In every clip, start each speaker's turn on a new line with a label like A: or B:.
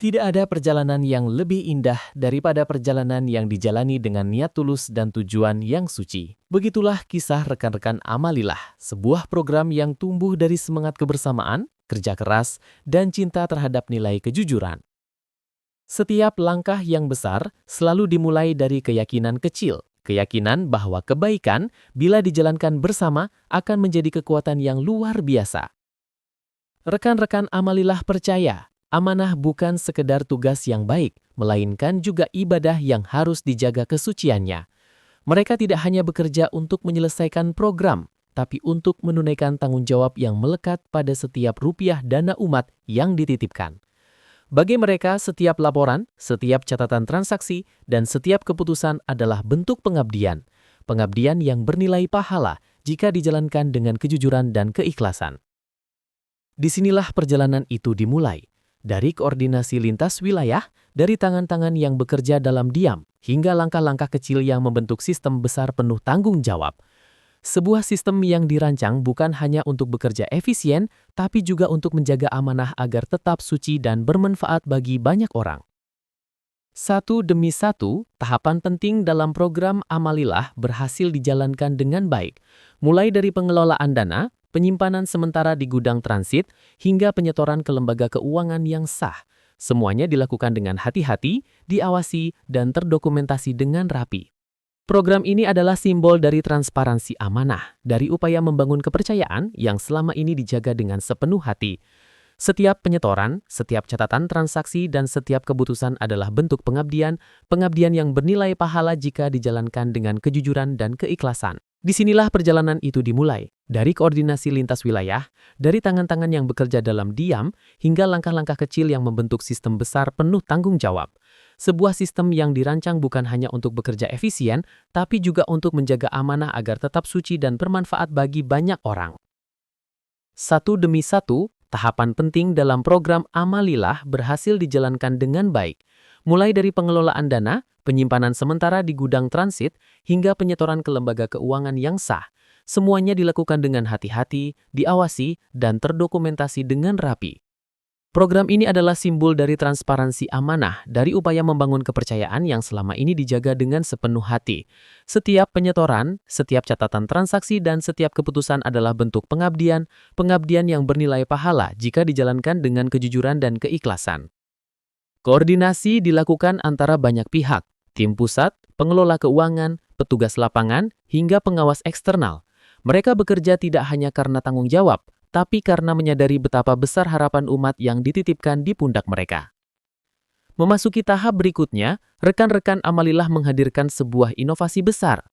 A: Tidak ada perjalanan yang lebih indah daripada perjalanan yang dijalani dengan niat tulus dan tujuan yang suci. Begitulah kisah rekan-rekan Amalillah, sebuah program yang tumbuh dari semangat kebersamaan, kerja keras, dan cinta terhadap nilai kejujuran. Setiap langkah yang besar selalu dimulai dari keyakinan kecil, keyakinan bahwa kebaikan bila dijalankan bersama akan menjadi kekuatan yang luar biasa. Rekan-rekan Amalillah percaya, amanah bukan sekedar tugas yang baik, melainkan juga ibadah yang harus dijaga kesuciannya. Mereka tidak hanya bekerja untuk menyelesaikan program, tapi untuk menunaikan tanggung jawab yang melekat pada setiap rupiah dana umat yang dititipkan. Bagi mereka, setiap laporan, setiap catatan transaksi, dan setiap keputusan adalah bentuk pengabdian. Pengabdian yang bernilai pahala jika dijalankan dengan kejujuran dan keikhlasan. Disinilah perjalanan itu dimulai, dari koordinasi lintas wilayah, dari tangan-tangan yang bekerja dalam diam, hingga langkah-langkah kecil yang membentuk sistem besar penuh tanggung jawab. Sebuah sistem yang dirancang bukan hanya untuk bekerja efisien, tapi juga untuk menjaga amanah agar tetap suci dan bermanfaat bagi banyak orang. Satu demi satu, tahapan penting dalam program Amalillah berhasil dijalankan dengan baik, mulai dari pengelolaan dana, penyimpanan sementara di gudang transit, hingga penyetoran ke lembaga keuangan yang sah. Semuanya dilakukan dengan hati-hati, diawasi, dan terdokumentasi dengan rapi. Program ini adalah simbol dari transparansi amanah, dari upaya membangun kepercayaan yang selama ini dijaga dengan sepenuh hati. Setiap penyetoran, setiap catatan transaksi, dan setiap keputusan adalah bentuk pengabdian, pengabdian yang bernilai pahala jika dijalankan dengan kejujuran dan keikhlasan. Disinilah perjalanan itu dimulai, dari koordinasi lintas wilayah, dari tangan-tangan yang bekerja dalam diam, hingga langkah-langkah kecil yang membentuk sistem besar penuh tanggung jawab. Sebuah sistem yang dirancang bukan hanya untuk bekerja efisien, tapi juga untuk menjaga amanah agar tetap suci dan bermanfaat bagi banyak orang. Satu demi satu, tahapan penting dalam program Amalillah berhasil dijalankan dengan baik, mulai dari pengelolaan dana, penyimpanan sementara di gudang transit, hingga penyetoran ke lembaga keuangan yang sah. Semuanya dilakukan dengan hati-hati, diawasi, dan terdokumentasi dengan rapi. Program ini adalah simbol dari transparansi amanah, dari upaya membangun kepercayaan yang selama ini dijaga dengan sepenuh hati. Setiap penyetoran, setiap catatan transaksi, dan setiap keputusan adalah bentuk pengabdian, pengabdian yang bernilai pahala jika dijalankan dengan kejujuran dan keikhlasan. Koordinasi dilakukan antara banyak pihak, tim pusat, pengelola keuangan, petugas lapangan, hingga pengawas eksternal. Mereka bekerja tidak hanya karena tanggung jawab, tapi karena menyadari betapa besar harapan umat yang dititipkan di pundak mereka. Memasuki tahap berikutnya, rekan-rekan Amalillah menghadirkan sebuah inovasi besar.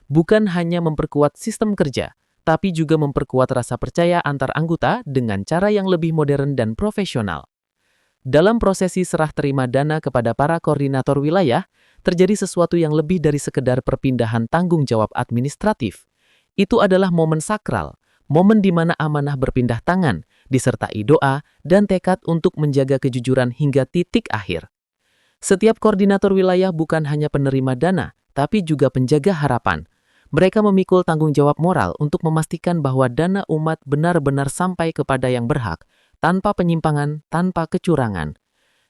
A: Bukan hanya memperkuat sistem kerja, tapi juga memperkuat rasa percaya antar anggota dengan cara yang lebih modern dan profesional. Dalam prosesi serah terima dana kepada para koordinator wilayah, terjadi sesuatu yang lebih dari sekedar perpindahan tanggung jawab administratif. Itu adalah momen sakral, momen di mana amanah berpindah tangan, disertai doa dan tekad untuk menjaga kejujuran hingga titik akhir. Setiap koordinator wilayah bukan hanya penerima dana, tapi juga penjaga harapan. Mereka memikul tanggung jawab moral untuk memastikan bahwa dana umat benar-benar sampai kepada yang berhak, tanpa penyimpangan, tanpa kecurangan.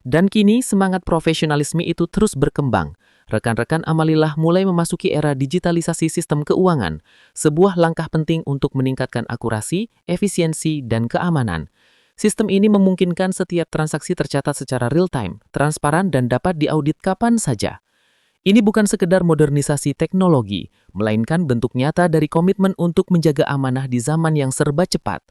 A: Dan kini semangat profesionalisme itu terus berkembang. Rekan-rekan Amalillah mulai memasuki era digitalisasi sistem keuangan, sebuah langkah penting untuk meningkatkan akurasi, efisiensi, dan keamanan. Sistem ini memungkinkan setiap transaksi tercatat secara real-time, transparan, dan dapat diaudit kapan saja. Ini bukan sekedar modernisasi teknologi, melainkan bentuk nyata dari komitmen untuk menjaga amanah di zaman yang serba cepat.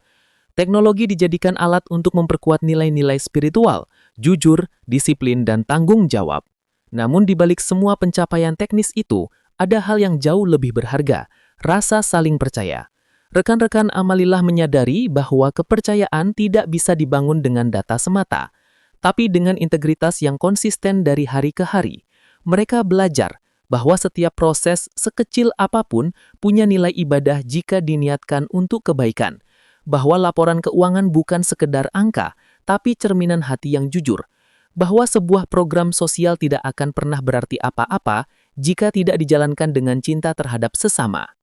A: Teknologi dijadikan alat untuk memperkuat nilai-nilai spiritual, jujur, disiplin, dan tanggung jawab. Namun di balik semua pencapaian teknis itu, ada hal yang jauh lebih berharga, rasa saling percaya. Rekan-rekan Amalillah menyadari bahwa kepercayaan tidak bisa dibangun dengan data semata, tapi dengan integritas yang konsisten dari hari ke hari. Mereka belajar bahwa setiap proses sekecil apapun punya nilai ibadah jika diniatkan untuk kebaikan. Bahwa laporan keuangan bukan sekedar angka, tapi cerminan hati yang jujur. Bahwa sebuah program sosial tidak akan pernah berarti apa-apa jika tidak dijalankan dengan cinta terhadap sesama.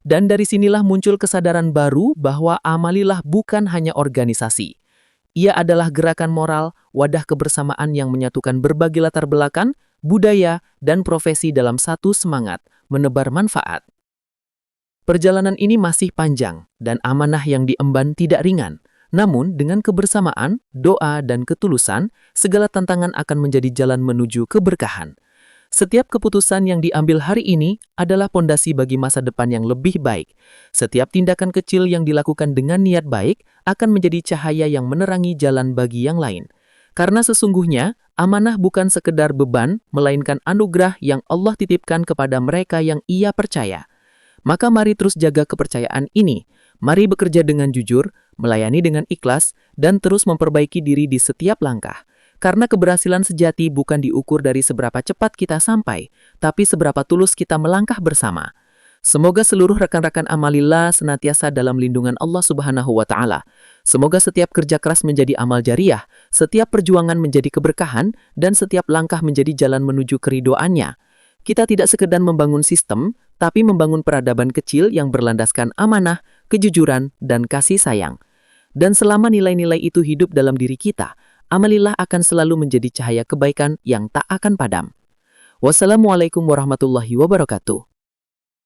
A: Dan dari sinilah muncul kesadaran baru bahwa Amalillah bukan hanya organisasi.
B: Ia adalah gerakan moral, wadah kebersamaan yang menyatukan berbagai latar belakang, budaya, dan profesi dalam satu semangat, menebar manfaat. Perjalanan ini masih panjang, dan amanah yang diemban tidak ringan. Namun, dengan kebersamaan, doa, dan ketulusan, segala tantangan akan menjadi jalan menuju keberkahan. Setiap keputusan yang diambil hari ini adalah pondasi bagi masa depan yang lebih baik. Setiap tindakan kecil yang dilakukan dengan niat baik akan menjadi cahaya yang menerangi jalan bagi yang lain. Karena sesungguhnya, amanah bukan sekedar beban, melainkan anugerah yang Allah titipkan kepada mereka yang Ia percaya. Maka mari terus jaga kepercayaan ini. Mari bekerja dengan jujur, melayani dengan ikhlas, dan terus memperbaiki diri di setiap langkah. Karena keberhasilan sejati bukan diukur dari seberapa cepat kita sampai, tapi seberapa tulus kita melangkah bersama. Semoga seluruh rekan-rekan Amalillah senantiasa dalam lindungan Allah Subhanahu wa Ta'ala. Semoga setiap kerja keras menjadi amal jariah, setiap perjuangan menjadi keberkahan, dan setiap langkah menjadi jalan menuju keridoannya. Kita tidak sekedar membangun sistem, tapi membangun peradaban kecil yang berlandaskan amanah, kejujuran, dan kasih sayang. Dan selama nilai-nilai itu hidup dalam diri kita, Amalillah akan selalu menjadi cahaya kebaikan yang tak akan padam. Wassalamualaikum warahmatullahi wabarakatuh.